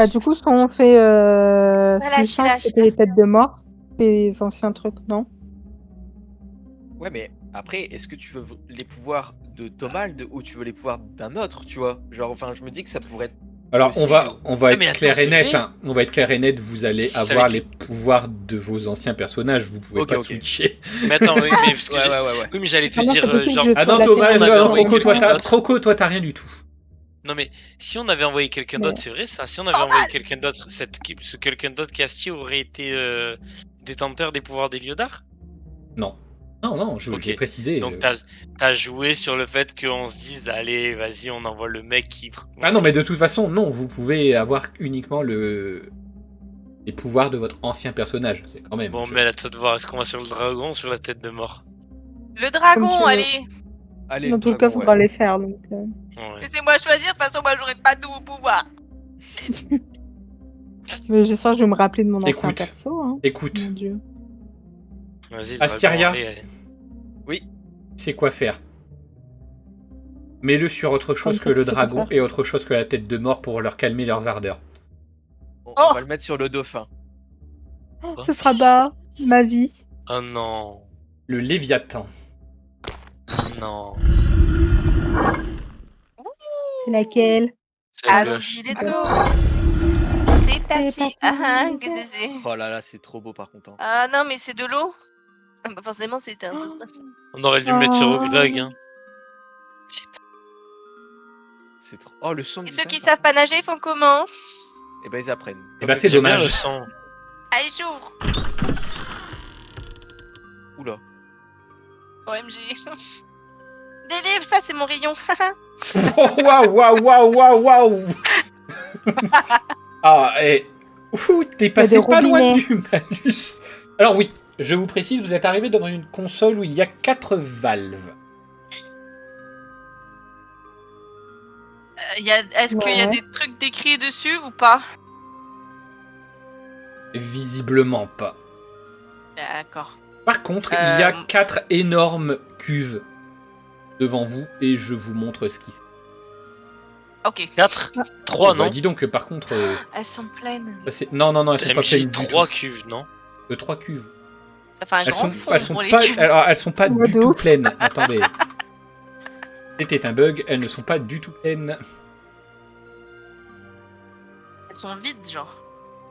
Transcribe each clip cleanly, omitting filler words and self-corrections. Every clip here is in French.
Bah, du coup, ce qu'on fait, Voilà, si je suis là, 5 je suis c'était là. les têtes de mort, les anciens trucs, non? Ouais, mais après, est-ce que tu veux les pouvoirs de Tomald ou tu veux les pouvoirs d'un autre, tu vois? Genre, enfin, je me dis que ça pourrait être Alors, on possible. va Ah, être mais attends, clair et c'est net. vrai Hein. On va être clair et net. Vous allez Si ça avoir avait les été- pouvoirs de vos anciens personnages. Vous pouvez Ok, pas ok. switcher. Mais attends, oui, mais parce que Ouais. oui, mais j'allais te Ah non, dire, c'est possible genre, que je Ah sois non, la Thomas, tête on avait de envoyé mort. Croco, toi, t'as rien du tout. non mais si on avait envoyé quelqu'un Mais- d'autre, c'est vrai ça. Si on avait envoyé quelqu'un d'autre, ce quelqu'un d'autre Casti aurait été détenteur des pouvoirs d'Héliodar. Non. Non, je Ok. l'ai précisé. Donc t'as joué sur le fait qu'on se dise allez vas-y on envoie le mec qui. Ah non, mais de toute façon, non. Vous pouvez avoir uniquement les pouvoirs de votre ancien personnage. C'est quand même. Bon mais à toi de voir est-ce qu'on va sur le dragon ou sur la tête de mort. Le dragon, Comme tu veux. allez. Allez, Dans le tout le cas, dragon, faudra ouais. les faire. Donc, Ouais. Laissez-moi choisir, de toute façon, moi, j'aurai pas de nouveau pouvoir. Mais j'espère que je vais me rappeler de mon ancien Écoute. perso. Hein. Écoute, Mon Dieu. Vas-y. Le Asteria. dragon, allez. Oui. c'est quoi faire. Mets-le sur autre chose Comme que ça, le tu sais quoi dragon faire. et autre chose que la tête de mort pour leur calmer leurs ardeurs. On Oh va le mettre sur le dauphin. Quoi Ce sera bas, ma vie. Oh non. Le Léviathan. Non. C'est laquelle? C'est la Allons-y, gauche. let's go. C'est parti. parti, Ah, c'est- qu'est-ce que c'est? Oh là là, c'est trop beau par contre. Hein. Ah non, mais c'est de l'eau. Ah, bah, forcément, c'était un Oh. doute. On aurait dû le mettre sur Oh. Greg. Hein. C'est trop. Oh, le son. Et du ceux dauphin, qui par savent pas nager font comment? contre. Eh ben, ils apprennent. Eh ben, c'est J'aime bien dommage. le son. Allez, j'ouvre. Oula. OMG. Des livres, ça, c'est mon rayon. Oh, waouh. Ah, et... Ouh, t'es passé des pas loin robinets. du malus. Alors oui, je vous précise, vous êtes arrivé devant une console où il y a 4 valves. Est-ce qu'il y a Ouais. des trucs décrits dessus ou pas? Visiblement pas. D'accord. Par contre, il y a Euh, 4 énormes cuves devant vous et je vous montre ce qui se passe. Ok. 4 3 Bah, non. dis donc, par contre... Elles sont pleines. Non, elles sont pas pleines MJ du 3 tout. cuves, non? 3 cuves. Ça fait un Elles grand sont, fond elles sont pour les pas, cuves. alors, elles sont pas Ouais, du de tout ouf. pleines. Attendez. C'était un bug, elles ne sont pas du tout pleines. Elles sont vides, genre.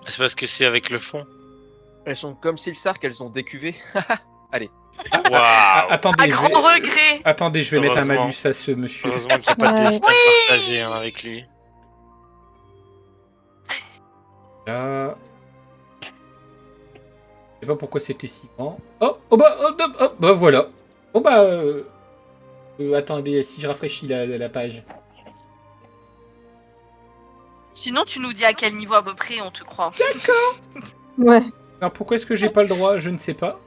C'est parce que c'est avec le fond. Elles sont comme Silsark, elles ont décuvé. Waouh. Attendez, À je grand vais... regret. Attendez, je vais mettre un Heureusement. malus à ce monsieur. Heureusement qu'il n'y a pas de Ouais. destin partagé hein, avec lui. Là... Je sais pas pourquoi c'était si grand. Oh, bah voilà. Oh bah... attendez, si je rafraîchis la page. Sinon, tu nous dis à quel niveau à peu près on te croit. Ouais. Alors pourquoi est-ce que j'ai pas le droit? Je ne sais pas.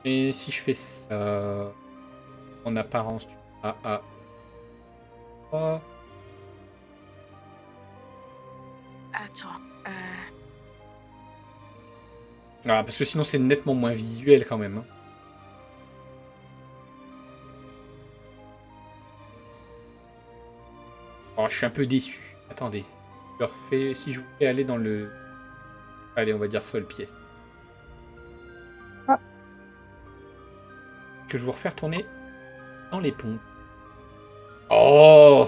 Et si je fais ça... En apparence, tu... Ah. Attends. Ah, parce que sinon c'est nettement moins visuel quand même. Hein. Oh, je suis un peu déçu. Attendez. Je refais... Si je vous fais aller dans le... Allez, on va dire seule pièce. Ah. Que je vous refais retourner dans les pompes. Oh!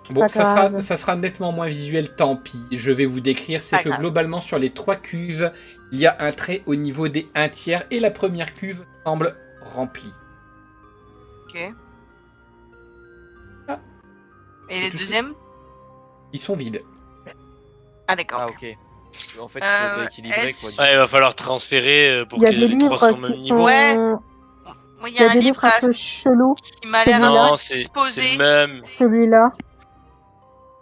Bon, Pas grave. ça sera nettement moins visuel, tant pis. Je vais vous décrire, c'est Pas que grave. globalement, sur les 3 cuves, il y a un trait au niveau des 1/3 et la première cuve semble remplie. Ok. Ah. Et les tout ce que- deuxièmes? Ils sont vides. Ah, d'accord. Ah, ok. En fait, il faut rééquilibrer est-ce- quoi. du Ouais, il va falloir transférer pour Il y a que des les 3 livres soient au même qui niveau. sont... Ouais. Moi, Il y a des livres un là, peu chelous, qui m'a l'air un celui-là. peu Non, c'est disposé. le même. celui-là.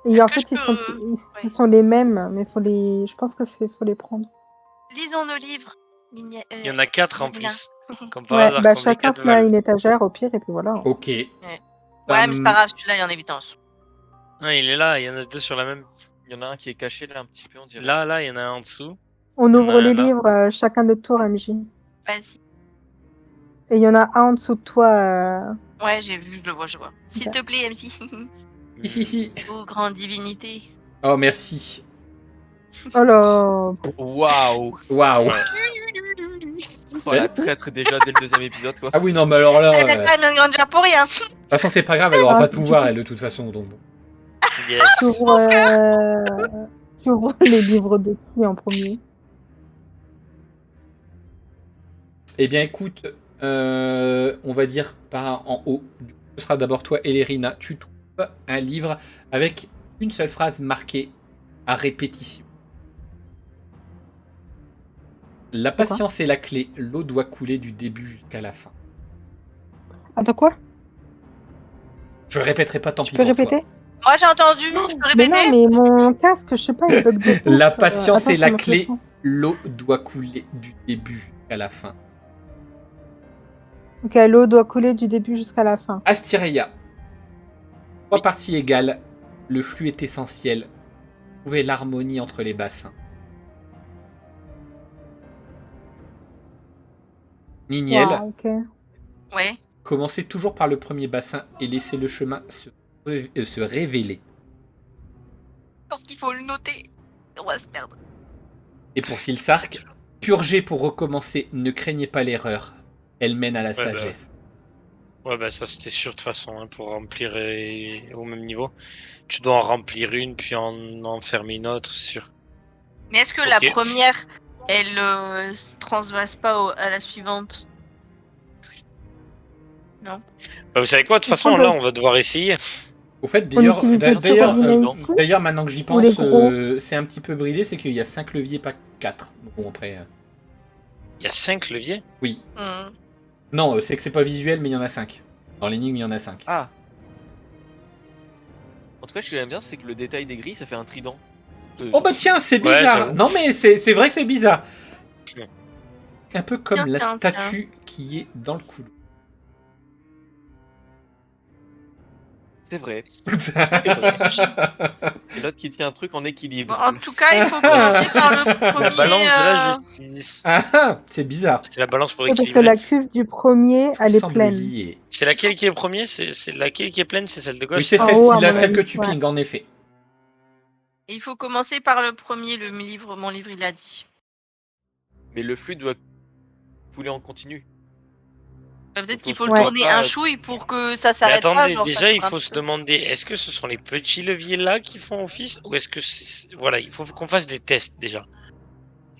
Et Est-ce en que fait, je peux- ce sont les mêmes, mais faut les... je pense que faut les prendre. Lisons nos livres. Il y en a 4 en Lina. plus. Comme par Ouais, hasard, bah comme les chacun 4 se met à valves. une étagère au pire, et puis voilà. Ok. Ouais, mais c'est pas grave, celui-là, il y en a 8 ans. Non, il est là, il y en a 2 sur la même. Il y en a un qui est caché là un petit peu, on dirait. Là, il y en a un en dessous. On Il y en a ouvre les un là. livres, chacun notre tour, MJ. Vas-y. Et il y en a un en dessous de toi, Ouais, j'ai vu, je le vois. S'il Ok. te plaît, MC. Hihihi. Oh, grande divinité. Oh, merci. Oh là. Waouh. Waouh. Ouais. Oh la traître déjà dès le deuxième épisode quoi. Ah oui, non, mais alors là. Elle a bien grandi pour rien. De toute façon, c'est pas grave, elle aura Ah, pas de pouvoir, du coup, elle, de toute façon. Donc bon. tu Yes. ouvres, tu ouvres les livres de qui en premier? Eh bien, écoute, on va dire par en haut. Du coup, ce sera d'abord toi, Elérina. Tu trouves un livre avec une seule phrase marquée à répétition. La C'est quoi? patience est la clé. L'eau doit couler du début jusqu'à la fin. Attends, quoi? Je répéterai pas, tant Tu pis peux pour toi. répéter? Moi, j'ai entendu. Je peux Mais non, répéter? mais mon casque, je sais pas, il bug de ouf. La patience Attends, est je la monte le clé. son. L'eau doit couler du début jusqu'à la fin. Ok, l'eau doit couler du début jusqu'à la fin. Astireia. Trois Oui. parties égales. Le flux est essentiel. Trouvez l'harmonie entre les bassins. Niniel. Waouh, ok. Ouais. Commencez toujours par le premier bassin et laissez le chemin se révéler. Je pense qu'il faut le noter. On va se perdre. Et pour Silsark, purgez pour recommencer. Ne craignez pas l'erreur. Elle mène à la Ouais, sagesse. Ouais, bah ça c'était sûr de toute façon, hein, pour remplir au même niveau. Tu dois en remplir une, puis en fermer une autre, c'est sûr. Mais est-ce que la Ok. première, elle se transvase pas à la suivante? Bah, vous savez quoi, de toute Est-ce qu'on façon, là, peut- on va devoir essayer. Au fait, On utilise les petits robinets non. ici? d'ailleurs, maintenant que j'y Ou les pense, gros? c'est un petit peu bridé, c'est qu'il y a 5 leviers, pas 4. Bon, après... Il y a 5 leviers. oui. Hmm. Non, c'est que c'est pas visuel, mais il y en a 5. Dans l'énigme, il y en a 5. Ah. En tout cas, ce que j'aime bien, c'est que le détail des grilles, ça fait un trident. Oh bah tiens, c'est Ouais, bizarre. j'avoue. Non mais c'est vrai que c'est bizarre. Ouais. Un peu comme Tiens, la tiens, statue qui est dans le couloir. C'est vrai. Ah, Et l'autre qui tient un truc en équilibre. Bon, en tout cas, il faut commencer par le La premier. balance de la justice. c'est bizarre. C'est la balance pour Oui, parce que équilibrer. la cuve du premier, elle est Semble pleine. lié. C'est laquelle qui est premier? C'est laquelle qui est pleine? C'est celle de gauche? Oui, c'est En haut, celle-ci, à là, mon celle que avis, tu ouais. pinges, en effet. Il faut commencer par le premier, mon livre, il a dit. Mais le flux doit couler en continu. Peut-être qu'il Donc, faut on le Ouais. tourner pas- un chouille pour que ça Mais s'arrête pas. attendez, Genre, ça déjà il tourne un faut petit se peu. demander, est-ce que ce sont les petits leviers là qui font office ou est-ce que voilà, il faut qu'on fasse des tests déjà.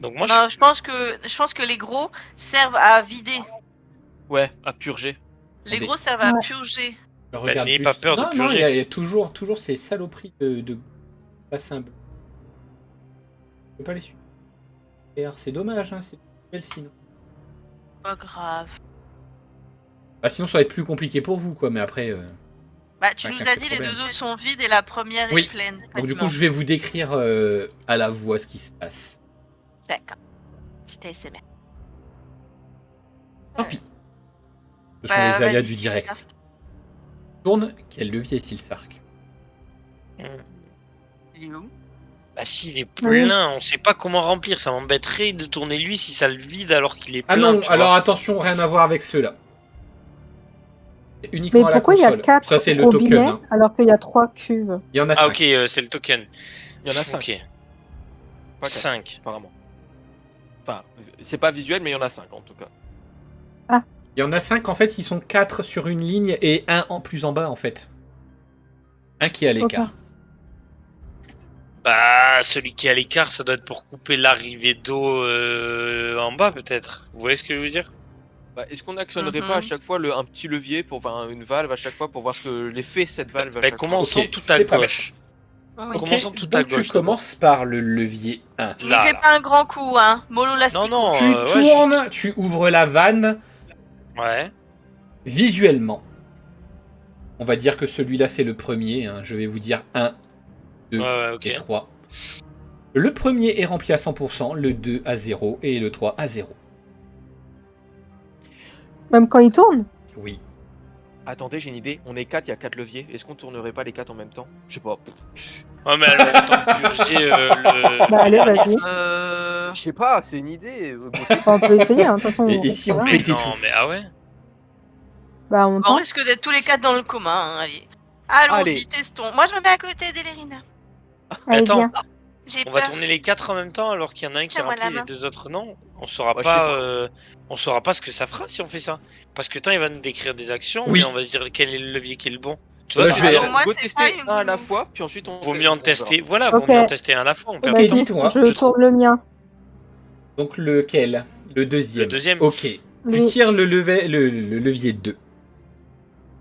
Donc moi Non, je pense que les gros servent à vider. Ouais, à purger. Les Attendez. gros servent à Ouais. purger. Je regarde n'ayez juste. pas peur de non, il purger. y a toujours ces saloperies de bassin bleu. Je peux pas les suivre. C'est dommage, hein, c'est belle sinon. Pas grave. Bah, sinon, ça va être plus compliqué pour vous, quoi, mais après. Bah, tu Chacun nous as ses dit les problèmes. deux autres sont vides et la première Oui. est pleine. Donc, du Facilement. coup, je vais vous décrire à la voix ce qui se passe. D'accord. C'était SMR. Tant pis. Ce sont Bah, les aléas vas-y, du c'est direct. ça. Tourne, quel levier Silsark? Il est où? Bah s'il est plein, on sait pas comment remplir, ça m'embêterait de tourner lui si ça le vide alors qu'il est plein. Ah non, tu alors vois. attention, rien à voir avec ceux-là. C'est uniquement Mais à la pourquoi il y a console. 4 Ça, c'est le robinets token. Hein. alors qu'il y a 3 cuves? Il y en a 5. Ah ok, c'est le token. Il y en a 5. Ok, Pas 4, 5. apparemment. Enfin, c'est pas visuel, mais il y en a 5 en tout cas. Il y en a 5, en fait, ils sont 4 sur une ligne et un en plus en bas, en fait. Un qui est à l'écart. Ok. Bah celui qui est à l'écart, ça doit être pour couper l'arrivée d'eau en bas peut-être. Vous voyez ce que je veux dire? Bah, est-ce qu'on actionnerait pas à chaque fois un petit levier pour une valve à chaque fois pour voir ce que l'effet cette valve à Bah chaque commençons Ok, tout à c'est pas gauche. Oui. Ok, Commençons tout à donc gauche, tu commences par le levier 1. Mais Là, fais là. pas un grand coup, hein. Mollo lastique. Non, Tu ouais, tournes, tu ouvres la vanne. Ouais. Visuellement, on va dire que celui-là, c'est le premier. Hein. Je vais vous dire 1, 2 Ouais, ok. et 3. Le premier est rempli à 100%, le 2 à 0 et le 3 à 0. Même quand il tourne? Oui. Attendez, j'ai une idée. On est 4, il y a 4 leviers. Est-ce qu'on tournerait pas les 4 en même temps? Je sais pas. Ouais, mais alors, attends, purger le. Bah allez, vas-y. Je sais pas, c'est une idée. Enfin, on peut essayer, hein. De toute façon, Et si on voilà. pétait Non, tout? mais ah ouais. Bah, on On tente. risque d'être tous les 4 dans le coma, hein, allez. Allons-y, Allez. testons. Moi, je me mets à côté d'Elerina. Allez, Attends. viens. J'ai On va peur. tourner les 4 en même temps alors qu'il y en a un qui Tiens-moi remplit la et main. les 2 autres non. On saura Moi, je sais on saura pas ce que ça fera si on fait ça. Parce que tant il va nous décrire des actions, Oui. mais on va se dire quel est le levier qui est le bon. Tu Bah, vois, je c'est vais- ça. Pour moi, Go c'est tester pas une un à la move. fois, puis ensuite on. Vaut mieux en on verra. tester. Voilà, Ok. vaut mieux en tester un à la fois. On perd Ok, du temps. dites-moi. Je tourne le mien. Donc lequel? Le deuxième. Le deuxième. Ok. Tu Lui. tires le levier 2.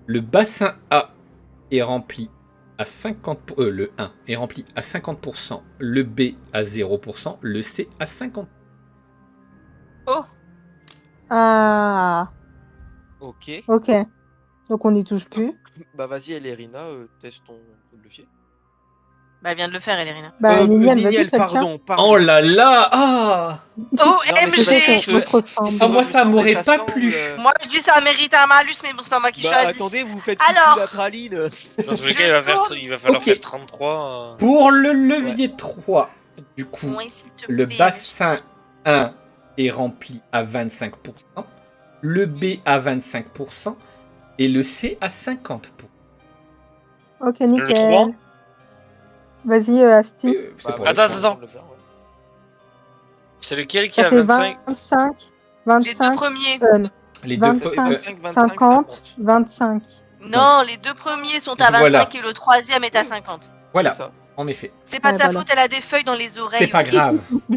Le bassin A est rempli à 50%. Le 1 est rempli à 50%. Le B à 0%. Le C à 50%. Oh, Ah, Ok. ok. Donc on n'y touche plus. Bah vas-y, Elérina, teste ton levier. bah elle vient de le faire, Elerina. Bah, Niniel, vas-y, Niniel, fais le tien. pardon. Oh là là! Ah! Je sais OMG! qu'on se ressemble. Ah, moi, ça m'aurait pas plu. Moi, je dis ça mérite un malus, mais bon, c'est pas moi qui Bah choisis. attendez, vous faites Alors. pipi la praline. Dans tous les Je cas, tourne. il va falloir Ok. faire 33. Pour le levier 3, du coup, Oui, s'il te le plaît, bassin 1 est rempli à 25%. Le B à 25%. Et le C à 50%. Ok, Le 3 nickel. Vas-y, Asti. C'est pour Attends, le- attends. C'est lequel qui Ça a fait 25 25, Les 25, deux premiers. Les deux 25, 25, 50, 25. Non, les deux premiers sont à 25 Voilà. et le troisième est à 50. Voilà, C'est ça. en effet. C'est pas de Ouais, sa voilà. faute, elle a des feuilles dans les oreilles. C'est pas ok. grave. À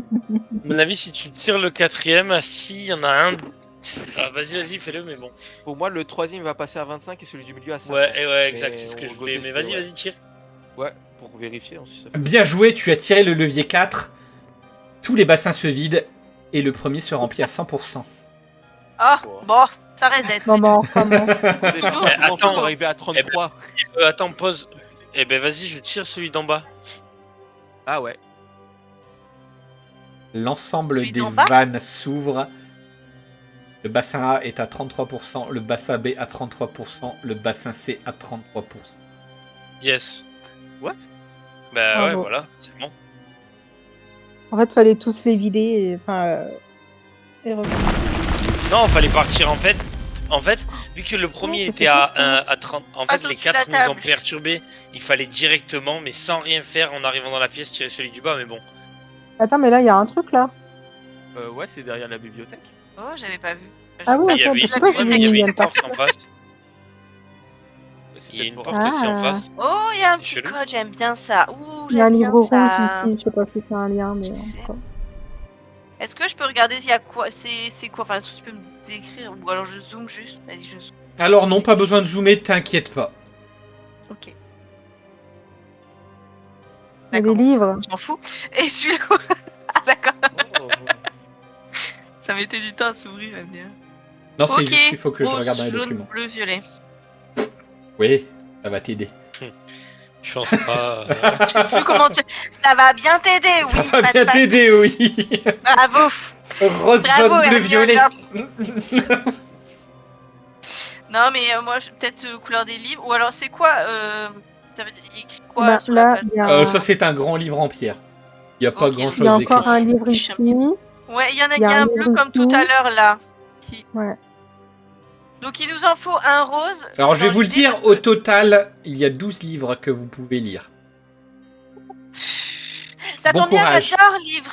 mon avis, si tu tires le 4ème, si il y en a un. Ah, vas-y, fais-le, mais bon. Pour moi, le troisième va passer à 25 et celui du milieu à 50. Ouais, exact, Mais c'est ce que on je va voulais. Mais tester, ouais. vas-y, tire. Ouais, pour vérifier. Si ça fait... Bien joué, tu as tiré le levier 4. Tous les bassins se vident et le premier se remplit à 100%. Ah, bon, ça reset. Bon, bah, on recommence. Attends. Attends, on arriver à 33. Attends, pause. Eh ben, vas-y, je tire celui d'en bas. Ah ouais. L'ensemble Celui des d'en bas vannes s'ouvre. Le bassin A est à 33%, le bassin B à 33%, le bassin C à 33%. Yes. What? Bah ouais, Bravo. voilà, c'est bon. En fait, fallait tous les vider et et revenir. Non, fallait partir en fait. En fait, vu que le premier ça était fait à, comme ça. à 30, en Pas fait, les au-dessus de 4 la nous ont table. perturbés. Il fallait directement, mais sans rien faire, en arrivant dans la pièce, tirer celui du bas. Mais bon. Attends, mais là, il y a un truc là. Ouais, c'est derrière la bibliothèque. Oh, j'avais pas vu. Ah oui, Il y ok, avait, parce que moi, j'ai ouais, vu mais il y avait Niniel une par porte en face. C'est Il y a peut-être une pour- porte aussi en Ah. face. Oh, il y a un C'est petit chelou. code, j'aime bien ça. Ouh, Il y a un j'aime livre bien rouge ça. ici, je sais pas si c'est un lien, mais en tout cas. Est-ce que je peux regarder s'il y a quoi? C'est quoi? Enfin, est-ce que tu peux me décrire? Ou alors je zoome juste? Vas-y, je zoome. Alors non, pas besoin de zoomer, t'inquiète pas. Ok. Il y a des D'accord, livres. je m'en fous. Et celui-là. Ah, d'accord. Oh. Ça mettait du temps à s'ouvrir, elle me dire. Non, c'est Ok. juste qu'il faut que je Rose, regarde dans les jaune, documents. bleu, violet. Oui, ça va t'aider. Je pense pas. Je sais plus comment tu. Ça va bien t'aider, oui. Ça va pas de bien pas- t'aider, oui. Bravo. Rose, Bravo, jaune, bleu, Hermione. violet. Non, mais moi, peut-être couleur des livres. Ou alors, c'est quoi ça veut dire il y a écrit quoi Bah, sur la là, page il y a, Ça, c'est un grand livre en pierre. Il n'y a pas Ok. il y a grand-chose d'écrit. encore un livre Je sais ici. Ouais, il y en a Il y a qui a un un bleu livre comme tout ici. à l'heure là. Si. Ouais. Donc il nous en faut un rose. Alors, je vais Dans vous le l'idée, dire, parce au que- total, il y a 12 livres que vous pouvez lire. Ça bon tombe bien, courage. j'adore lire.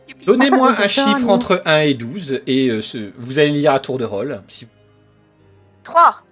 Youpi. Donnez-moi J'adore un chiffre lire. entre 1 et 12 et vous allez lire à tour de rôle. Si vous- 3.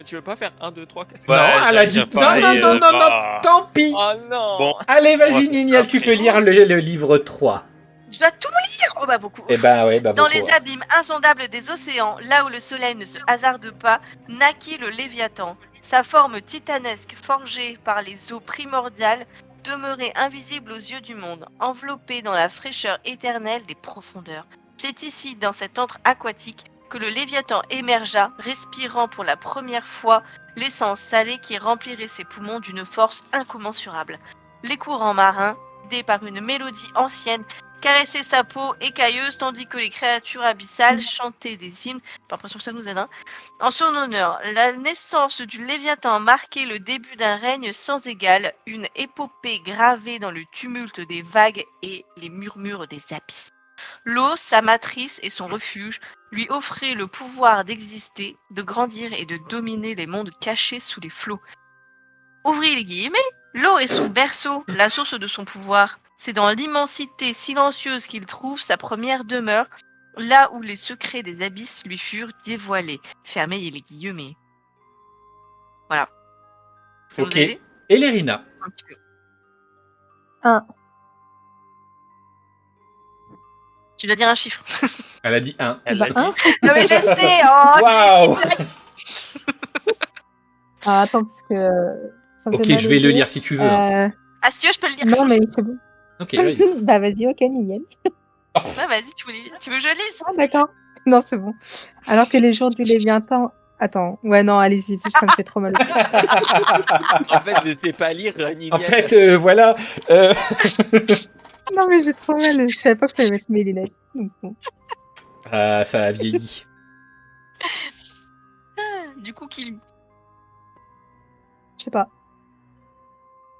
Tu veux pas faire 1, 2, 3, 4 Ouais, non, elle a j'allais dit dire non, pareil, non, non, non, bah. tant pis. Oh non. Bon. Allez, On va vas-y, faire Niniel, ça tu peux après. lire le livre 3. Je dois tout lire. Oh bah beaucoup. Eh ben, ouais, bah, Dans bon les courage. abîmes insondables des océans, là où le soleil ne se hasarde pas, naquit le Léviathan. Sa forme titanesque, forgée par les eaux primordiales, demeurait invisible aux yeux du monde, enveloppée dans la fraîcheur éternelle des profondeurs. C'est ici, dans cet antre aquatique, que le Léviathan émergea, respirant pour la première fois l'essence salée qui remplirait ses poumons d'une force incommensurable. Les courants marins, guidés par une mélodie ancienne, caressaient sa peau écailleuse tandis que les créatures abyssales chantaient des hymnes. Pas l'impression que ça nous aide, hein. En son honneur, la naissance du Léviathan marquait le début d'un règne sans égal, une épopée gravée dans le tumulte des vagues et les murmures des abysses. L'eau, sa matrice et son refuge, lui offraient le pouvoir d'exister, de grandir et de dominer les mondes cachés sous les flots. Ouvrez les guillemets, l'eau est son berceau, la source de son pouvoir. C'est dans l'immensité silencieuse qu'il trouve sa première demeure, là où les secrets des abysses lui furent dévoilés. Fermez les guillemets. Voilà. Ça vous Ok. a aidé Et Lérina. un petit peu. 1. Tu dois dire un chiffre. Elle a dit 1. Elle Bah, l'a un. dit. Non mais je sais, oh, Waouh. Ah, attends, parce que ça me Ok, fait mal je aux vais le yeux. lire si tu veux. Hein. Ah, si tu veux, je peux le lire. Non, mais c'est bon. Ok, vas-y. Bah, vas-y, ok, nickel. Ouais, vas-y, tu veux que je lise? Ah, d'accord. Non, c'est bon. Alors que les jours du Léviathan. Attends, ouais, non, allez-y, ça me fait trop mal. En fait, ne sais pas lire ni En lire. fait, voilà. Non, mais j'ai trop mal. Je savais pas que je pouvais mettre mes lunettes. Donc, bon. Ah, ça a vieilli. Du coup, qui Je sais pas.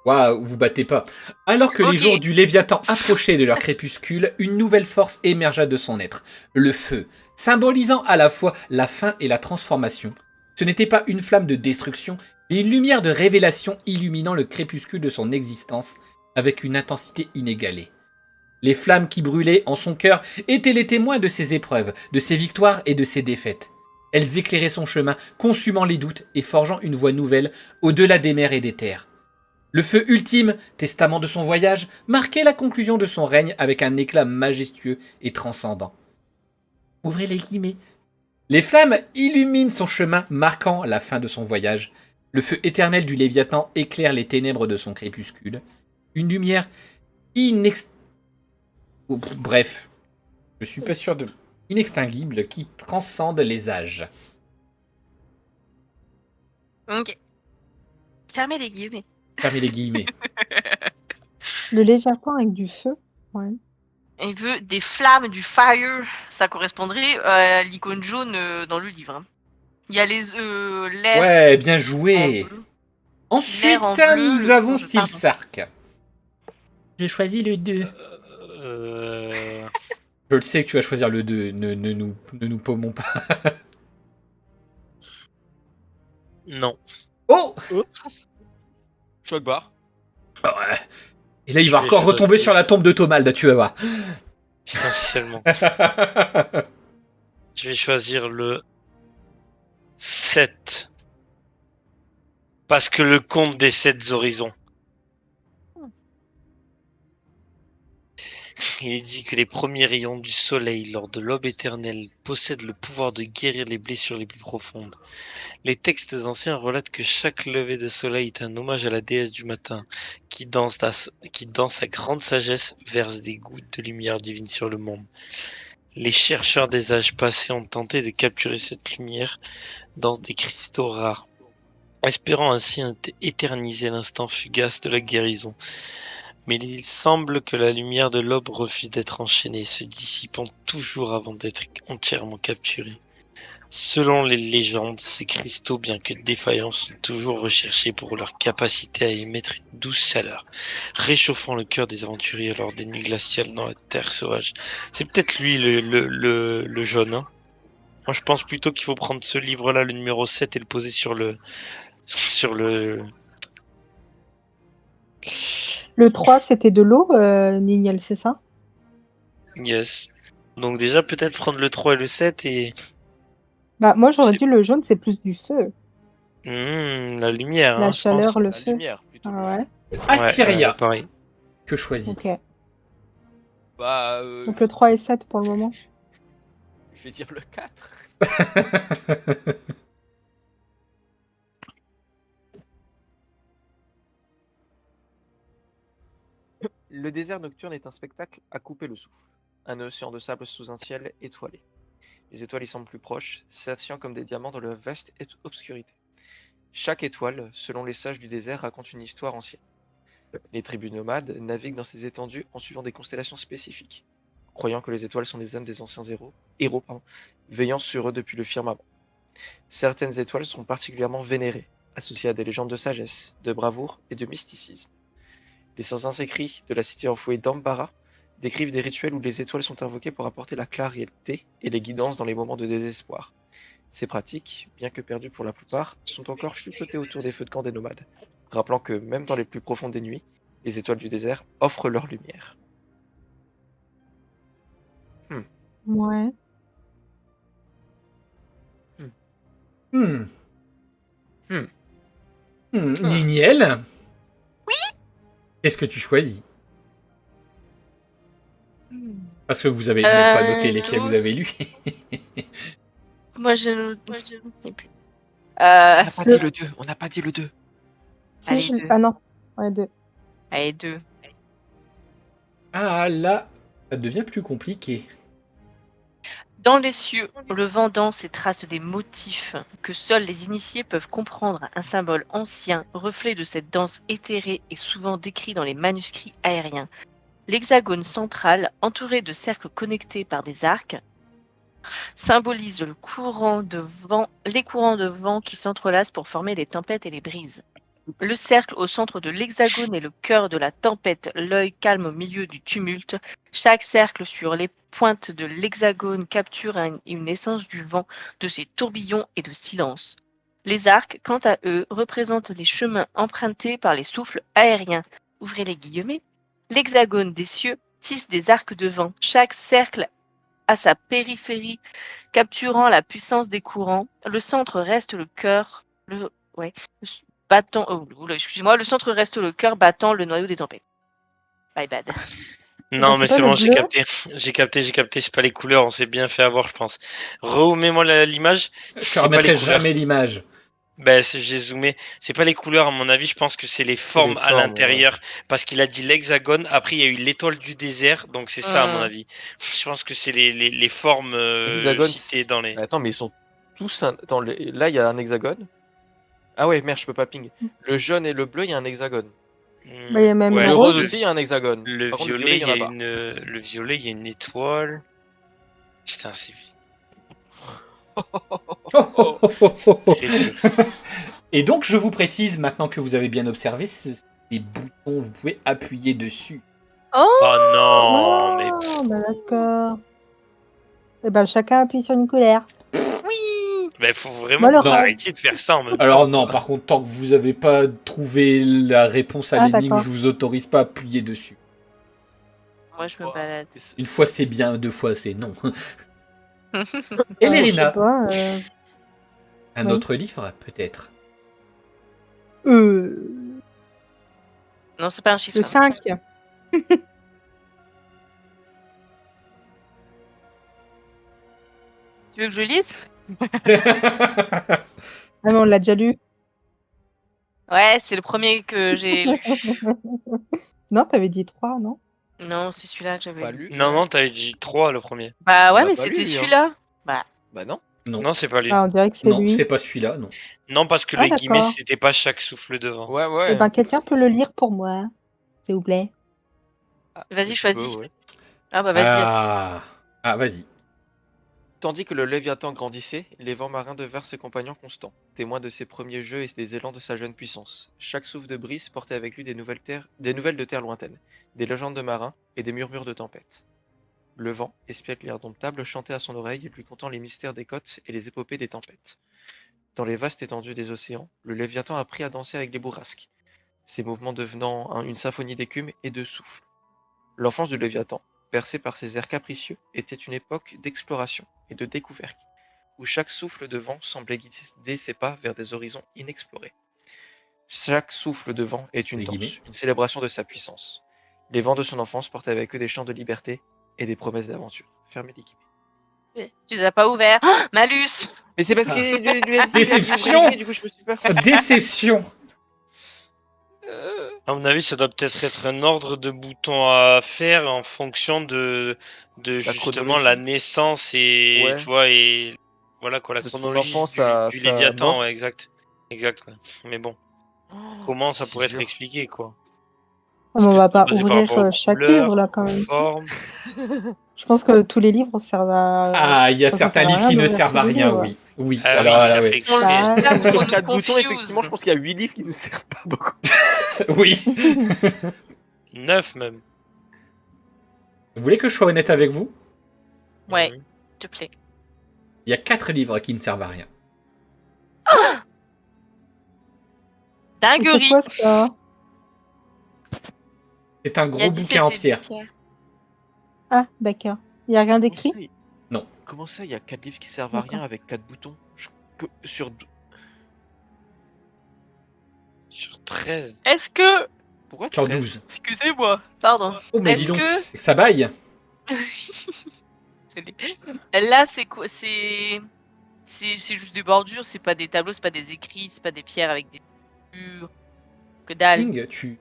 Waouh, vous battez pas. Alors que les Ok. jours du Léviathan approchaient de leur crépuscule, une nouvelle force émergea de son être, le feu, symbolisant à la fois la fin et la transformation. Ce n'était pas une flamme de destruction, mais une lumière de révélation illuminant le crépuscule de son existence avec une intensité inégalée. Les flammes qui brûlaient en son cœur étaient les témoins de ses épreuves, de ses victoires et de ses défaites. Elles éclairaient son chemin, consumant les doutes et forgeant une voie nouvelle au-delà des mers et des terres. Le feu ultime, testament de son voyage, marquait la conclusion de son règne avec un éclat majestueux et transcendant. Ouvrez les guillemets. Les flammes illuminent son chemin, marquant la fin de son voyage. Le feu éternel du Léviathan éclaire les ténèbres de son crépuscule. Une lumière bref, je suis pas sûr de... inextinguible qui transcende les âges. Ok. Fermez les guillemets. Fermez les guillemets. Le Léviathan avec du feu. Ouais. Il veut des flammes, du fire. Ça correspondrait à l'icône jaune dans le livre. Hein. Il y a l'air Ouais, bien en joué. bleu. Ensuite, L'air en bleu, nous le avons songe, pardon. Silsark. J'ai choisi le 2. Je le sais que tu vas choisir le 2. Ne nous paumons pas. Non. Oh, Choc barre. et là, il Je va vais encore retomber choisir. sur la tombe de Tomald, tu vas voir. Putain, si seulement. Je vais choisir le 7. Parce que le conte des 7 horizons. Il est dit que les premiers rayons du soleil lors de l'aube éternelle possèdent le pouvoir de guérir les blessures les plus profondes. Les textes anciens relatent que chaque lever de soleil est un hommage à la déesse du matin, qui dans sa grande sagesse verse des gouttes de lumière divine sur le monde. Les chercheurs des âges passés ont tenté de capturer cette lumière dans des cristaux rares, espérant ainsi éterniser l'instant fugace de la guérison. Mais il semble que la lumière de l'aube refuse d'être enchaînée, se dissipant toujours avant d'être entièrement capturée. Selon les légendes, ces cristaux, bien que défaillants, sont toujours recherchés pour leur capacité à émettre une douce chaleur, réchauffant le cœur des aventuriers lors des nuits glaciales dans la terre sauvage. C'est peut-être lui le jaune. Hein. Moi, je pense plutôt qu'il faut prendre ce livre-là, le numéro 7, et le poser sur le... Le 3, c'était de l'eau, Nignel, c'est ça? Yes. Donc déjà, peut-être prendre le 3 et le 7 et... Bah, moi, j'aurais C'est- dit le jaune, c'est plus du feu. la lumière, La hein, je chaleur, pense. le La feu. lumière, plutôt. Ah ouais. Astyria, Pareil. que choisis. Ok. Bah, Donc le 3 et 7 pour le moment. je vais dire le 4. Le désert nocturne est un spectacle à couper le souffle. Un océan de sable sous un ciel étoilé. Les étoiles y semblent plus proches, scintillant comme des diamants dans leur vaste obscurité. Chaque étoile, selon les sages du désert, raconte une histoire ancienne. Les tribus nomades naviguent dans ces étendues en suivant des constellations spécifiques, croyant que les étoiles sont les âmes des anciens héros, veillant sur eux depuis le firmament. Certaines étoiles sont particulièrement vénérées, associées à des légendes de sagesse, de bravoure et de mysticisme. Les anciens écrits de la cité enfouée d'Ambara décrivent des rituels où les étoiles sont invoquées pour apporter la clarté et les guidances dans les moments de désespoir. Ces pratiques, bien que perdues pour la plupart, sont encore chuchotées autour des feux de camp des nomades, rappelant que même dans les plus profondes des nuits, les étoiles du désert offrent leur lumière. Ouais. Hmm. Hmm. Niniel. Oui. Qu'est-ce que tu choisis? Parce que vous avez même pas noté lesquels vous avez lus. Moi, je ne sais plus. On n'a pas dit le 2, on n'a pas dit le 2. Si, Allez, 2. Ah non, ouais, 2. Allez, 2. Ah là, ça devient plus compliqué. Dans les cieux, le vent danse et trace des motifs que seuls les initiés peuvent comprendre. Un symbole ancien, reflet de cette danse éthérée et souvent décrit dans les manuscrits aériens. L'hexagone central, entouré de cercles connectés par des arcs, symbolise les courants de vent qui s'entrelacent pour former les tempêtes et les brises. Le cercle au centre de l'hexagone est le cœur de la tempête, l'œil calme au milieu du tumulte. Chaque cercle sur les pointes de l'hexagone capture une essence du vent, de ses tourbillons et de silence. Les arcs, quant à eux, représentent les chemins empruntés par les souffles aériens. Ouvrez les guillemets. L'hexagone des cieux tisse des arcs de vent. Chaque cercle a sa périphérie, capturant la puissance des courants. Le centre reste le cœur. Le centre reste le cœur battant le noyau des tempêtes. My bad. Non, mais c'est pas c'est le bon, j'ai bleu capté. J'ai capté. C'est pas les couleurs, on s'est bien fait avoir, je pense. Remets-moi l'image. Je te C'est pas remettrai les couleurs. jamais l'image. Ben, j'ai zoomé. C'est pas les couleurs, à mon avis. Je pense que c'est les formes à formes, l'intérieur. Parce qu'il a dit l'hexagone. Après, il y a eu l'étoile du désert. Donc, c'est ça, à mon avis. Je pense que c'est les formes Hexagone, citées dans les. Attends, mais ils sont tous. Attends, là, il y a un hexagone. Ah ouais, merde, je peux pas ping. Le jaune et le bleu, il y a un hexagone. Bah, il y a même Ouais, le Le rose. rose aussi, il y a un hexagone. Le Par contre, violet, il y en a pas. le violet, il y a une étoile. Putain, c'est très dur. Et donc, je vous précise, maintenant que vous avez bien observé, les boutons, vous pouvez appuyer dessus. Oh, Oh non, mais. Oh, bah d'accord. Et ben chacun appuie sur une couleur. oui. Mais faut vraiment Moi, le que vous rose. arrêtiez de faire ça en même temps. Alors non, par contre, tant que vous n'avez pas trouvé la réponse à Ah, l'énigme, d'accord. je vous autorise pas à appuyer dessus. Moi, je me balade. Une fois c'est bien, deux fois c'est non. Et Je sais Lérina, pas. un oui. autre livre peut-être. Le Non, c'est pas un chiffre. ça. 5. Tu veux que je lise? Ah mais on l'a déjà lu. Ouais, c'est le premier que j'ai lu. Non, t'avais dit 3, non? Non, c'est celui-là que j'avais Pas lu. lu. Non, t'avais dit 3 le premier. Bah ouais, On l'a mais pas lu, c'était lui, hein. celui-là. Bah, Bah non. Non, Non, c'est pas lui. Ah, on dirait que c'est non, lui. c'est pas celui-là, non. Non, parce que Ah, les guillemets, d'accord. c'était pas chaque souffle de vent. Ouais, ouais. Eh ben, quelqu'un peut le lire pour moi, s'il vous plaît. Ah, vas-y, je choisis. peux, ouais. Ah bah vas-y, Asti. Ah, vas-y. Tandis que le Léviathan grandissait, les vents marins devinrent ses compagnons constants, témoins de ses premiers jeux et des élans de sa jeune puissance. Chaque souffle de brise portait avec lui des nouvelles de terres lointaines, des légendes de marins et des murmures de tempêtes. Le vent, espiègle et indomptable, chantait à son oreille, lui contant les mystères des côtes et les épopées des tempêtes. Dans les vastes étendues des océans, le Léviathan apprit à danser avec les bourrasques, ses mouvements devenant une symphonie d'écume et de souffle. L'enfance du Léviathan, bercée par ses airs capricieux, était une époque d'exploration et de découverte, où chaque souffle de vent semblait guider ses pas vers des horizons inexplorés. Chaque souffle de vent est une Les danse, guillemets. une célébration de sa puissance. Les vents de son enfance portaient avec eux des chants de liberté et des promesses d'aventure. Fermez les guillemets. Tu les as pas ouverts. Ah, malus. Mais c'est parce qu'il y a du Déception. du coup je me suis pas Déception. À mon avis, ça doit peut-être être un ordre de boutons à faire en fonction de justement chronologie. la naissance et Ouais. tu vois et voilà quoi la De son chronologie enfance du à sa Léviathan, mort. ouais, exact. Ouais. Mais bon, comment ça c'est pourrait être dur. expliqué quoi? Ah, mais on va pas Basé par ouvrir rapport aux chaque couleurs, livre, là, quand même. aux formes. Je pense que tous les livres servent à... Ah, il y a Enfin, ça certains sert à livres rien qui ne d'ouvrir servent tous à les rien, livres. oui. Oui, Ah alors oui, il là, a oui. fait exprès. Bah, Regarde, Sur qu'on 4 nous boutons, confuse. effectivement, je pense qu'il y a 8 livres qui nous servent pas beaucoup. Oui. 9 même. Vous voulez que je sois honnête avec vous? Ouais, Mhm. s'il te plaît. Il y a 4 livres qui ne servent à rien. C'est Dinguerie. quoi ça? C'est un Il y a gros bouquin 17 en et pierre. pierre. Ah, d'accord. Il y a rien Comment d'écrit? ça, il- Non. Comment ça, il y a 4 livres qui servent à rien D'accord. avec 4 boutons sur Sur 13. Est-ce que... Pourquoi Sur 13? 12. Excusez-moi, pardon. Oh, mais dis Est-ce donc, que... c'est que ça baille. Là, c'est quoi? C'est juste des bordures, c'est pas des tableaux, c'est pas des écrits, c'est pas des pierres avec des figures. Que dalle. King, tu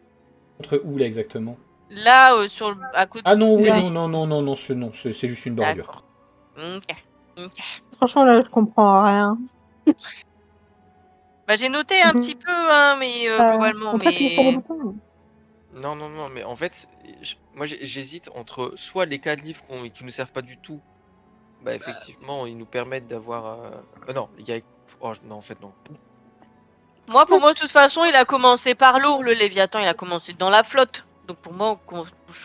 montres où là exactement? Là, à côté Ah non, de oui, la- non, c'est juste une bordure. D'accord. Ok. Ok. Franchement, là, je comprends rien. Bah, j'ai noté un petit peu, hein, mais globalement, On peut appuyer sur les mais... boutons. Non, mais en fait, moi j'hésite entre soit les 4 livres qui nous servent pas du tout, bah effectivement, ils nous permettent d'avoir. Non, il y a. Oh, non, en fait, non. Moi, pour moi, de toute façon, il a commencé par l'eau, le Léviathan, il a commencé dans la flotte. Donc pour moi,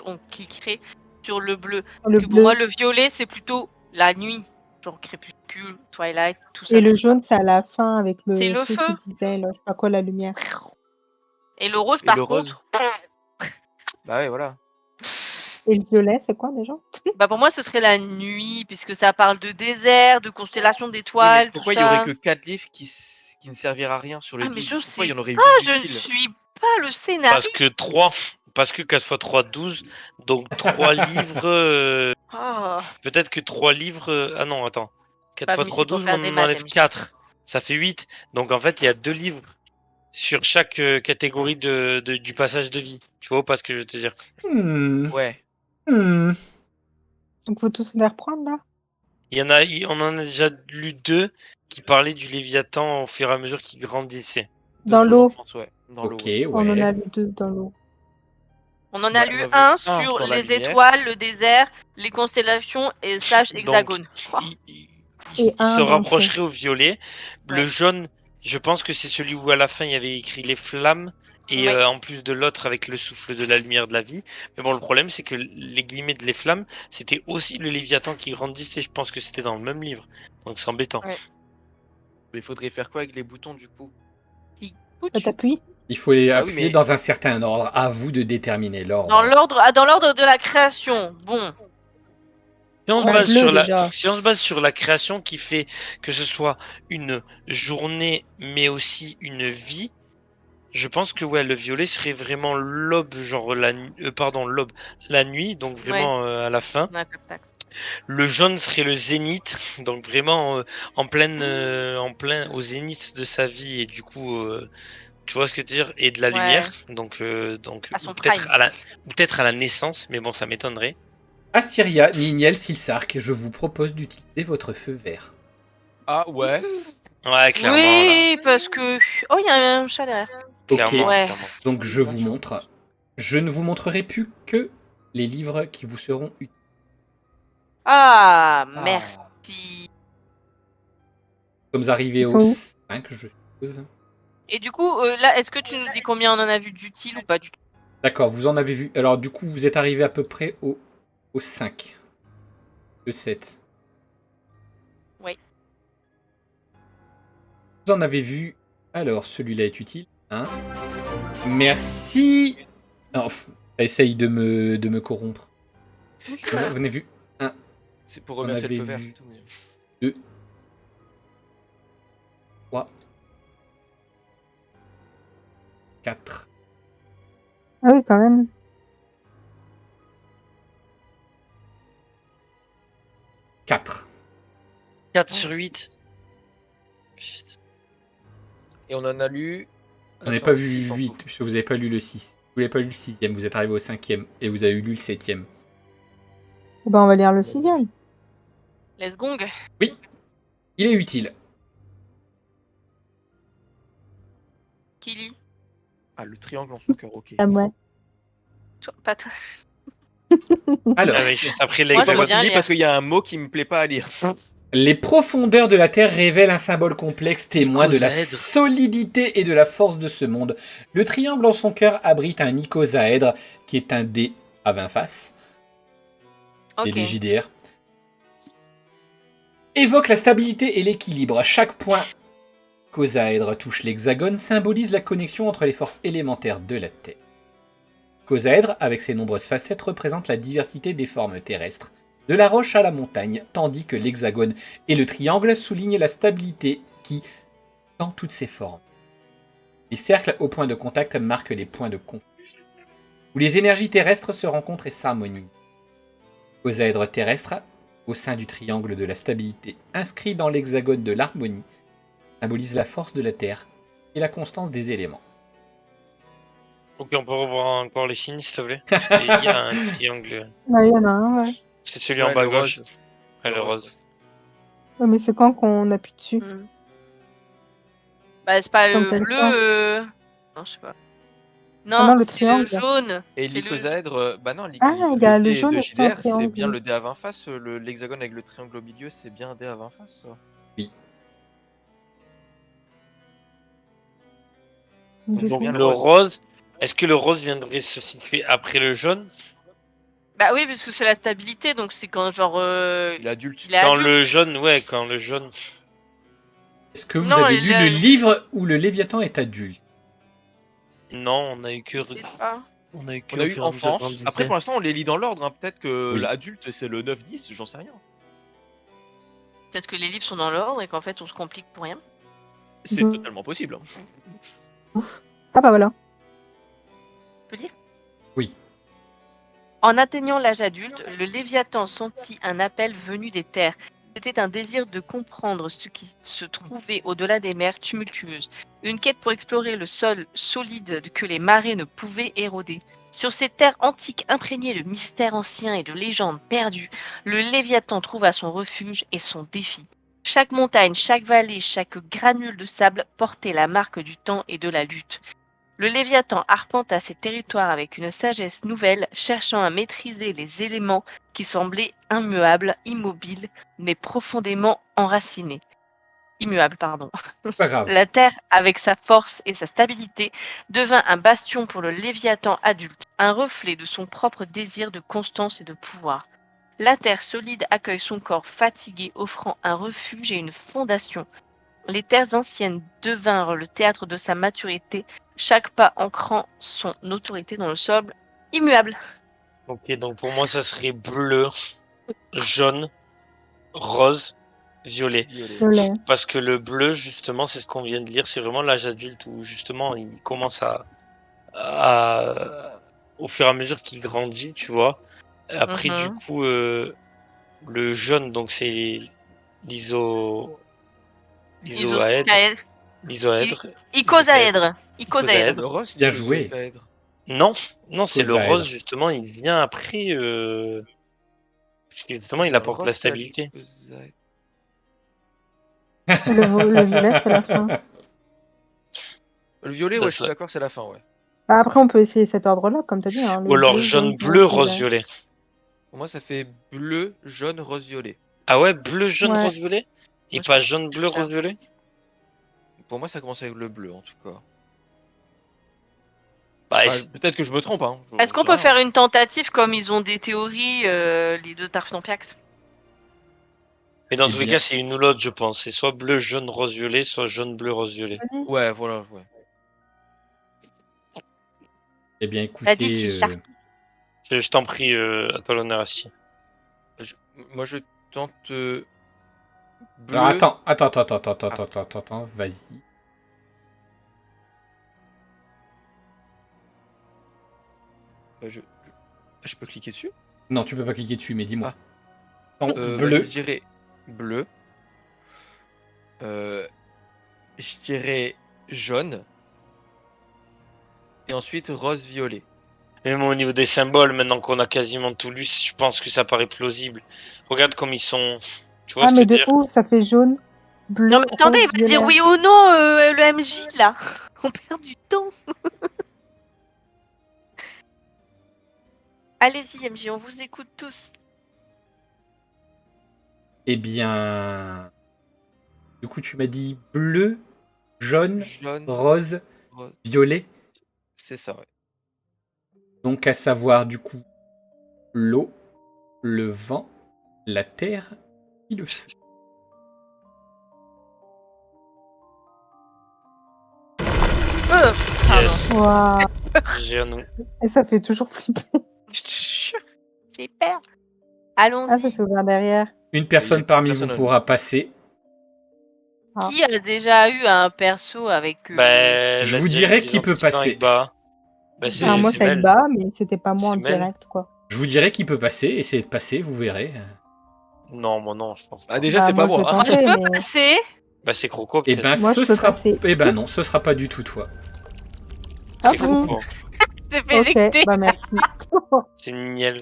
on cliquerait sur le bleu. Le Que pour bleu. moi, le violet, c'est plutôt la nuit. Genre crépuscule, twilight, tout ça. Et le jaune, c'est à la fin avec C'est le le feu qui feu. disait, là, je sais pas quoi, la lumière. Et le rose, Et par le rose contre, Bah ouais, voilà. Et le violet, c'est quoi déjà? bah pour moi, ce serait la nuit, puisque ça parle de désert, de constellation Oui, mais d'étoiles, tout pourquoi il y aurait ça. que 4 livres qui ne serviraient à rien sur les Ah, mais 12? je Pourquoi il sais y en aurait 8 pas, je ne utiles? suis pas le scénariste. Parce que 4 x 3, 12. Donc 3 livres. Oh. Peut-être que 3 livres. Ah non, attends. 4 Pas x venu 3, ici pour 12, faire on des en maths, enlève MJ. 4. Ça fait 8. Donc en fait, il y a 2 livres sur chaque catégorie du passage de vie. Tu vois pas ce que je veux te dire? Ouais. Donc, faut tous les reprendre, là? On en a déjà lu 2 qui parlaient du Léviathan au fur et à mesure qu'il grandissait. De Dans son l'eau. enfance, ouais. Dans l'eau, Ok, ouais. On en a ouais. lu 2 dans l'eau. On en a Bah, lu on avait un un sur dans la les lumière. étoiles, le désert, les constellations et slash Donc, hexagone. Oh. Et il se un dans le feu. rapprocherait au violet. Le Ouais. jaune, je pense que c'est celui où à la fin il y avait écrit les flammes. Et Oui. en plus de l'autre avec le souffle de la lumière de la vie. Mais bon, le problème c'est que les guillemets de les flammes, c'était aussi le Léviathan qui grandissait. Je pense que c'était dans le même livre. Donc c'est embêtant. Ouais. Mais il faudrait faire quoi avec les boutons du coup? Bah, t'appuies. Il faut les Ah oui, appuyer mais- dans un certain ordre. À vous de déterminer Dans l'ordre. l'ordre de la création. Bon. Si on, se Bah, base bleu, sur déjà. si on se base sur la création qui fait que ce soit une journée mais aussi une vie, je pense que ouais, le violet serait vraiment l'aube, genre l'aube, la nuit, donc vraiment à la fin. On a captax. Le jaune serait le zénith, donc vraiment en plein au zénith de sa vie et du coup, tu vois ce que je veux dire, et de la Ouais. lumière, donc À son ou peut-être prime. à la naissance, mais bon, ça m'étonnerait. Astyria, Niniel, Silsark, je vous propose d'utiliser votre feu vert. Ah ouais. Ouais, clairement. Oui, parce que... Oh, il y a un chat derrière. Clairement, Ok, Ouais. clairement. donc je vous montre. Je ne vous montrerai plus que les livres qui vous seront utiles. Ah, merci. Nous sommes arrivés Ils au sont où 5, je suppose. Et du coup, là, est-ce que tu nous dis combien on en a vu d'utile ou pas du tout? D'accord, vous en avez vu. Alors du coup, vous êtes arrivé à peu près au 5. Le 7. Oui. Vous en avez vu. Alors, celui-là est utile. Hein. Merci. Non, essaye de me corrompre. Vous en avez vu C'est pour remercier le avait feu vert, vu. c'est tout. mais- 2, 3, 4, Ah oui, quand même. 4. 4 sur 8. Et on en a lu. On n'avez Attends, pas vu 6 en 8, tout. puisque vous n'avez pas lu le 6. Vous n'avez pas lu le 6ème, vous êtes arrivé au 5ème. Et vous avez lu le 7ème. Bah, on va lire le 6e. Let's gong. Il est utile. Qui lit? Ah, le triangle en son cœur, ok. Ah, ouais. Toi, pas toi. Alors, Ah, mais juste après Moi, C'est pas j'aime moi l'hexagone. qui bien lis lire. parce qu'il y a un mot qui me plaît pas à lire. les profondeurs de la Terre révèlent un symbole complexe témoin de la Icosaèdre. solidité et de la force de ce monde. Le triangle en son cœur abrite un icosaèdre qui est un dé à 20 faces. et Ok. les JDR. Évoque la stabilité et l'équilibre. Chaque point qu'Osaèdre touche l'hexagone symbolise la connexion entre les forces élémentaires de la Terre. Qu'Osaèdre, avec ses nombreuses facettes, représente la diversité des formes terrestres, de la roche à la montagne, tandis que l'hexagone et le triangle soulignent la stabilité qui, dans toutes ses formes. Les cercles au point de contact marquent les points de conflit, où les énergies terrestres se rencontrent et s'harmonisent. L'octaèdre terrestre, au sein du triangle de la stabilité, inscrit dans l'hexagone de l'harmonie, symbolise la force de la Terre et la constance des éléments. Ok, on peut revoir encore les signes, s'il te plaît. Parce qu'il y a un triangle. Ouais, il y en a un, ouais. C'est celui Ouais, en bas à le gauche. rose. Ouais, Le le rose, rose. Ouais, mais c'est quand qu'on appuie dessus? Hmm. Bah, c'est pas C'est dans le quel bleu. sens? Non, je sais pas. Ah Non, non, le c'est le triangle. jaune. Et C'est le. l'icosaèdre, bah non, Ah, il y le a le dé jaune de aussi en JDR, c'est bien triangle. le dé à 20 faces. L'hexagone avec le triangle au milieu, c'est bien un dé à 20 faces. Ça. Oui. Donc Du c'est Donc coup. bien le le rose. rose, est-ce que le rose viendrait se situer après le jaune? Bah oui, parce que c'est la stabilité, donc c'est quand genre Il est adulte. il est Quand adulte. le jaune, ouais, quand le jaune. Est-ce que vous Non, avez lu le livre où le Léviathan est adulte? Non, on a eu que. je sais pas. On a eu que On a au eu fur et à mesure qu'on enfance. Après, grandissait. pour l'instant, on les lit dans l'ordre. Hein. Peut-être que Oui. l'adulte, c'est le 9-10, j'en sais rien. Peut-être que les livres sont dans l'ordre et qu'en fait on se complique pour rien. C'est D'où- totalement possible. Hein. Ouf. Ah bah voilà. Tu peux lire? Oui. En atteignant l'âge adulte, le Léviathan sentit un appel venu des terres. C'était un désir de comprendre ce qui se trouvait au-delà des mers tumultueuses, une quête pour explorer le sol solide que les marées ne pouvaient éroder. Sur ces terres antiques imprégnées de mystères anciens et de légendes perdues, le Léviathan trouva son refuge et son défi. Chaque montagne, chaque vallée, chaque granule de sable portait la marque du temps et de la lutte. Le Léviathan arpenta ces territoires avec une sagesse nouvelle, cherchant à maîtriser les éléments qui semblaient immuables, immobiles, mais profondément enracinés. Immuables, pardon. Pas grave. La Terre, avec sa force et sa stabilité, devint un bastion pour le Léviathan adulte, un reflet de son propre désir de constance et de pouvoir. La Terre solide accueille son corps fatigué, offrant un refuge et une fondation. Les terres anciennes devinrent le théâtre de sa maturité, chaque pas ancrant son autorité dans le sol immuable. Ok, donc pour moi, ça serait bleu, jaune, rose, violet. Violet. Je l'ai. Parce que le bleu, justement, c'est ce qu'on vient de lire, c'est vraiment l'âge adulte où justement il commence au fur et à mesure qu'il grandit, tu vois. Après, du Mhm. coup, le jaune, donc c'est l'iso, l'isoèdre, Isocaèdre. l'isoèdre, Icosaèdre. Le Icosaèdre. rose, Bien joué. l'icosaèdre. Non, non, c'est le Cosaèdre. rose, justement, il vient après, parce que justement, il C'est le apporte la rose qui a stabilité. l'icosaèdre. Et le violet, c'est la fin. Le violet, Ça ouais, je suis serait- d'accord, c'est la fin, ouais. Bah, après, on peut essayer cet ordre-là, comme tu as dit, hein, Ou le alors bleu, jaune, jaune, bleu, rose, rose, violet. violet. Pour moi, ça fait bleu, jaune, rose, violet. Ah ouais, bleu, jaune, Ouais. rose, violet? Et Moi, je pas pense jaune, que bleu, c'est ça. rose, violet? Pour moi, ça commence avec le bleu, en tout cas. Bah, Enfin, peut-être que je me trompe, hein. Est-ce qu'on peut faire une tentative comme ils ont des théories, les deux Tartampiax? mais dans Eh tous les bien. cas, c'est une ou l'autre, je pense. C'est soit bleu, jaune, rose, violet, soit jaune, bleu, rose, violet. Allez. Ouais, voilà, ouais. Eh bien, Vas-y, écoutez. Ficha. Je t'en prie, à toi l'honneur, Asti. Moi, je tente Alors bleu. attends, vas-y. Je peux cliquer dessus? Non, tu peux pas cliquer dessus, mais dis-moi. Ah. Tente Je bleu. dirais bleu. Je dirais jaune. Et ensuite rose-violet. Même au niveau des symboles, maintenant qu'on a quasiment tout lu, je pense que ça paraît plausible. Regarde comme ils sont. Tu vois Ah, ce que je mais veux de dire? haut, ça fait jaune, Non, bleu, mais attendez, il rose, va dire violet. oui ou non, le MJ, là. On perd du temps. Allez-y, MJ, on vous écoute tous. Eh bien. Du coup, tu m'as dit bleu, jaune, Jaune, rose, rose. violet. C'est ça, ouais. Donc, à savoir, du coup, l'eau, le vent, la terre et le feu. Yes. Waouh. Génial. Et ça fait toujours flipper. Je te jure, j'ai peur. Ah, Allons-y. ça s'est ouvert derrière. Une personne parmi vous personne. pourra passer. Ah. Qui a déjà eu un perso avec Bah, Je elle a vous déjà dirais eu des qui peut entretiens passer. avec Bah. Bah, Alors moi, c'est c'est avec Mel. Ba, mais c'était pas moi en C'est Mel. direct, quoi. Je vous dirais qui peut passer. Essayez de passer, vous verrez. Non, moi non, je pense pas. Ah, déjà, Bah, c'est moi, pas je vais moi. Moi, je tenter, peux mais... passer. Bah, c'est Croco Et peut-être. ben, Moi, ce je peux sera. passer. Eh ben non, ce sera pas du tout toi. Ah C'est bon? Croco. C'est fait Ok, éjecter. bah merci. C'est Niel.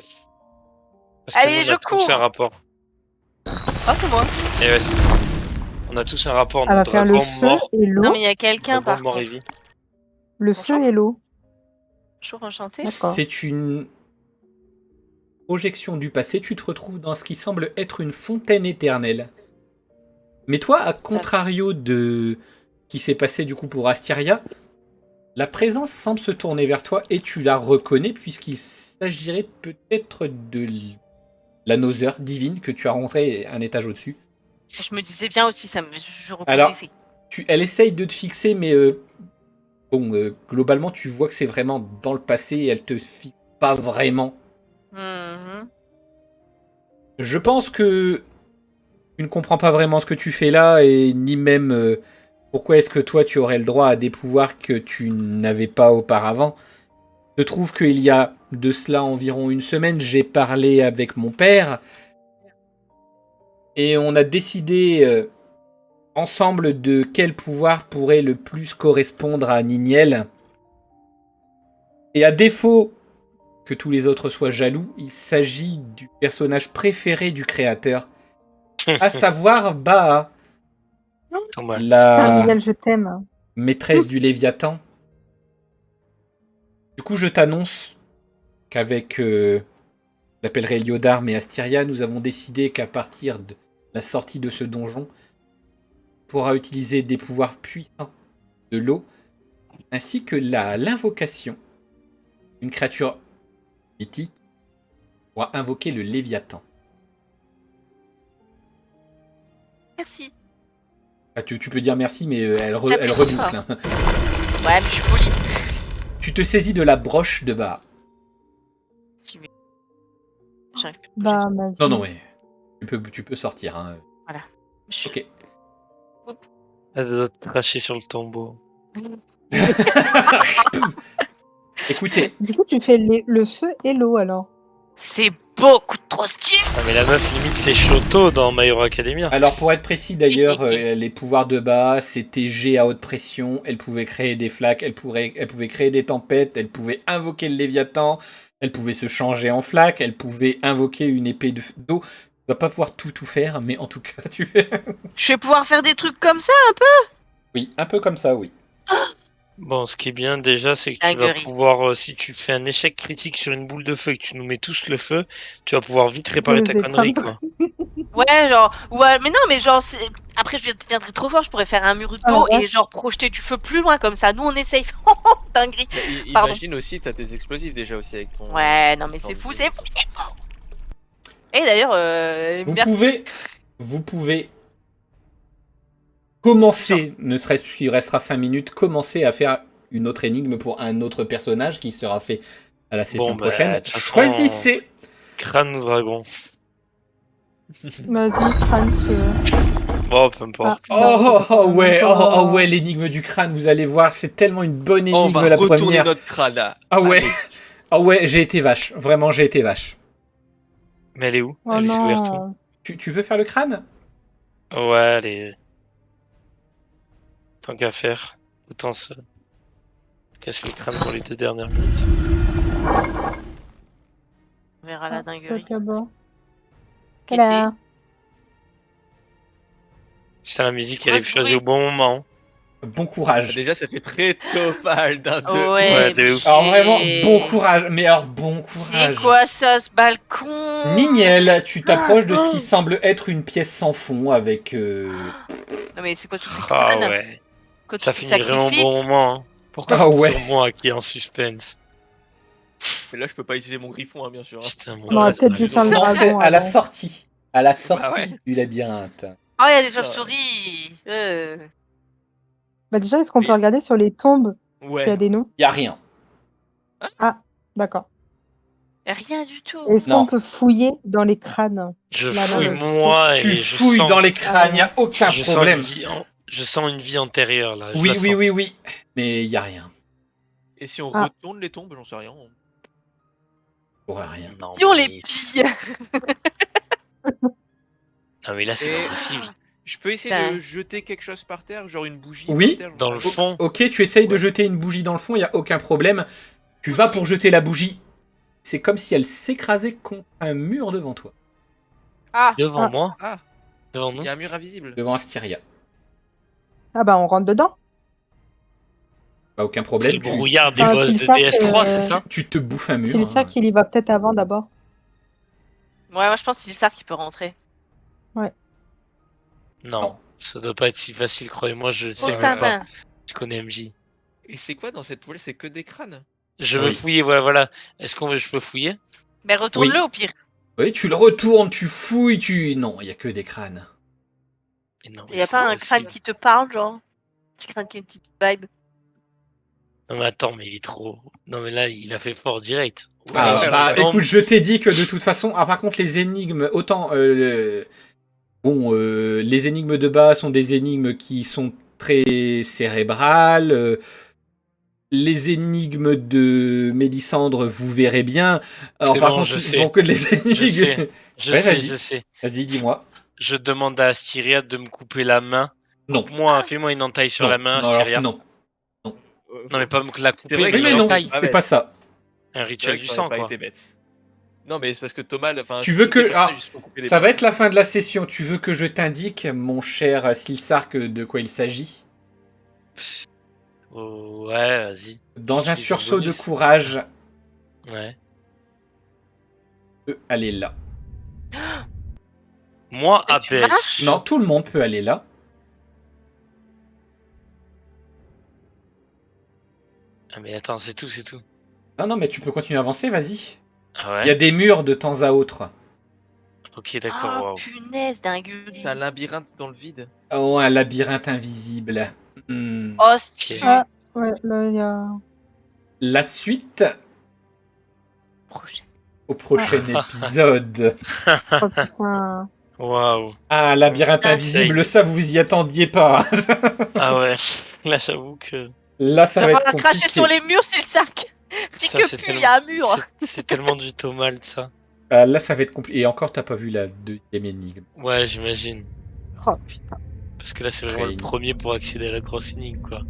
Parce Allez, que nous, je on a tous un cours. rapport. Oh, c'est moi. Et ouais, c'est ça. On a tous un rapport. Elle va Notre faire le dragon feu mort. et l'eau. Non, mais il y a quelqu'un Dragon par mort et contre. vie. Le feu et l'eau. Toujours enchanté. D'accord. C'est une projection du passé. Tu te retrouves dans ce qui semble être une fontaine éternelle. Mais toi, à contrario de ce qui s'est passé du coup pour Asteria, la présence semble se tourner vers toi et tu la reconnais puisqu'il s'agirait peut-être de la nauseur divine que tu as rentrée un étage au-dessus. Je me disais bien aussi, je Alors, reconnaissais. elle essaye de te fixer, mais globalement, tu vois que c'est vraiment dans le passé et elle te fixe pas vraiment. Mhm. Je pense que tu ne comprends pas vraiment ce que tu fais là et ni même pourquoi est-ce que toi tu aurais le droit à des pouvoirs que tu n'avais pas auparavant. Je trouve qu'il y a de cela environ une semaine, j'ai parlé avec mon père et on a décidé ensemble de quel pouvoir pourrait le plus correspondre à Niniel. Et à défaut que tous les autres soient jaloux, il s'agit du personnage préféré du créateur, à savoir Ba'a, Dommage. Putain, la Miguel, je t'aime. maîtresse du Léviathan. Du coup, je t'annonce qu'avec l'appellerai Lyodar et Asteria, nous avons décidé qu'à partir de la sortie de ce donjon, on pourra utiliser des pouvoirs puissants de l'eau, ainsi que l'invocation d'une créature mythique pourra invoquer le Léviathan. Merci. Ah, tu peux dire merci, mais elle J'apprécie reboucle. pas. Hein. Ouais, mais je suis polie. Tu te saisis de la broche de Ba'a. J'y vais. J'arrive plus. Bah, ma vie. Non, non, ouais. Tu peux sortir. Hein. Je suis- Ok. Elle doit te cracher sur le tombeau. Écoutez, Du coup, tu fais le feu et l'eau, alors. C'est beaucoup trop stylé. Ah, mais la meuf, limite, c'est Shoto dans My Hero Academia. alors pour être précis d'ailleurs, les pouvoirs de Ba'a, c'était jet à haute pression, elle pouvait créer des flaques, elle pouvait créer des tempêtes, elle pouvait invoquer le Léviathan, elle pouvait se changer en flaque, elle pouvait invoquer une épée d'eau. Tu vas pas pouvoir tout faire, mais en tout cas, tu fais... Je vais pouvoir faire des trucs comme ça. Oui, un peu comme ça, oui. Bon, ce qui est bien déjà, c'est que tu vas Dinguerie. pouvoir, si tu fais un échec critique sur une boule de feu et que tu nous mets tous le feu, tu vas pouvoir vite réparer les ta connerie, quoi. Ouais, genre. Ouais, mais non, mais genre. Après, je deviendrai trop fort. Je pourrais faire un mur d'eau Ah, et ouais. genre projeter du feu plus loin comme ça. Nous, on est safe. Dinguerie. Mais Pardon. imagine aussi, t'as tes explosifs déjà aussi avec ton. Ouais, non, mais ton c'est fou, business. c'est fou, c'est fou. Et d'ailleurs, Vous pouvez commencer, ne serait-ce qu'il restera 5 minutes, commencer à faire une autre énigme pour un autre personnage qui sera fait à la session Bon, bah, prochaine. de toute façon, Choisissez. Crâne ou dragon. Vas-y, crâne, si tu veux. Bon, peu importe. Oh ouais, l'énigme du crâne, vous allez voir, c'est tellement une bonne On énigme va la retourner première. notre crâne là. Ah ouais. Allez. Ah ouais, j'ai été vache. Vraiment, j'ai été vache. Mais elle est où? Oh Elle est ouverte où? non. Tu veux faire le crâne? Ouais, elle est... Tant qu'à faire, autant se casser le crâne pour les 2 dernières minutes. on verra la Ah, dinguerie. d'abord. Qu'est-ce Voilà. Putain, la musique, elle est Grosse choisie au bruit. bon moment. Bon Ah, courage. déjà, ça fait très topal d'un deux. Ouais, de ouf. Alors vraiment, bon courage. Mais alors, bon C'est courage. quoi ça, ce balcon? Niniel, tu t'approches de ce qui semble être une pièce sans fond avec... Non, mais c'est quoi tous ces Ah crânes? ouais, Quoi, ça tous ces finit vraiment au sacrifices? bon moment. Hein. Pourquoi Ah c'est ouais. sur moi qui est en suspense? Mais là, je peux pas utiliser mon griffon, hein, bien sûr. Hein. Putain, mon On aurait Dieu, peut-être dû faire le Non, c'est dragon. à la avant. sortie. À la sortie ouais. du labyrinthe. Oh, il y a des chauves-souris. Bah déjà, est-ce qu'on Oui. peut regarder sur les tombes s'il y Ouais. a des noms? Y a rien. D'accord. Rien du tout. Est-ce Non. qu'on peut fouiller dans les crânes? je Là, fouille là, moi Tu et je fouilles sens, dans les crânes, y a aucun je sens problème. je sens une vie antérieure là. Je Oui, la oui, sens. oui, oui. Mais y a rien. Et si on Ah. retourne les tombes, j'en sais rien. T'auras rien. Non, Si on mais- les pille. Non mais là c'est Et- pas possible. Je peux essayer Putain. de jeter quelque chose par terre, genre une bougie Oui, par terre, j'en Dans le sais rien. fond, Ok, tu essayes de Ouais. jeter une bougie dans le fond, y a aucun problème. Tu vas pour jeter la bougie. C'est comme si elle s'écrasait contre un mur devant toi. Ah, devant Ah. moi, Ah, devant il nous. y a un mur invisible. Devant Astyria. Ah bah on rentre dedans. Pas aucun C'est problème. le brouillard des Ah, boss si de le sac, DS3, c'est ça? Tu te bouffes un mur. Si le sac, il y va peut-être avant d'abord. ouais, moi je pense que c'est le Sark qui peut rentrer. Non, ça doit pas être si facile, croyez-moi, je sais Pose même ta pas. main. Je connais MJ. Et c'est quoi dans cette poêle? C'est que des crânes. Je veux Oui. fouiller, voilà. Est-ce que je peux fouiller? Mais retourne-le Oui. au pire. Oui, tu le retournes, tu fouilles, tu... Non, il y a que des crânes. Mais non, Il y a c'est pas un possible. crâne qui te parle, genre. Un petit crâne qui a une petite vibe. Non mais attends, mais il est trop... Non mais là, il a fait fort direct. Ouais, Ah, ouais, bah, ouais. écoute, je t'ai dit que de toute façon... Ah, par contre, les énigmes, autant... les énigmes de bas sont des énigmes qui sont très cérébrales. Les énigmes de Mélissandre, vous verrez bien. Alors, C'est par bon, contre, je sais. pour que les énigmes... Je sais. Je Ouais, sais, vas-y. je sais. Vas-y, dis-moi. Je demande à Astyria de me couper la main. Non. Coupe-moi, fais-moi une entaille sur Non, la main, non, alors, Astyria. non. Non mais pas me la C'est couper, vrai que mais Oui, mais une non, entaille. Ah, c'est ouais. pas ça. Un C'est vrai rituel que du ça aurait sang, pas quoi. été bête. Non, mais c'est parce que Thomas. Enfin, Tu veux toutes les que- personnages, ah, ils se font couper des Ça va bras. être la fin de la session. Tu veux que je t'indique, mon cher Silsark, de quoi il s'agit? Oh, ouais, vas-y. Dans un J'utilise sursaut de bonus. courage, Ouais. peut aller là. Moi, Et à tu peine. marches Non, tout le monde peut aller là. Ah mais attends, c'est tout, c'est tout. Non, non, mais tu peux continuer à avancer, vas-y. Ah Il y a ouais? des murs de temps à autre. Ok, d'accord, Oh waouh. punaise, dinguerie. C'est un labyrinthe dans le vide. Oh, un labyrinthe invisible. Hmm. Oh, c'est Ok. Ah. Ouais, là, il y a... La suite prochain. au prochain épisode. Oh, putain. Waouh. Ah, un labyrinthe Ah, invisible, ça vous y attendiez pas. Ah ouais. Là, j'avoue que Là, ça Il va va être falloir cracher compliqué. sur les murs, c'est le Sark. Dis Ça, que c'est plus, il y a un mur. c'est tellement du Thomas, ça. Là, ça va être compliqué. Et encore, t'as pas vu la deuxième énigme. Ouais, j'imagine. Oh putain. Parce que là, c'est vraiment Très le énigme. premier pour accéder à la grosse énigme, quoi.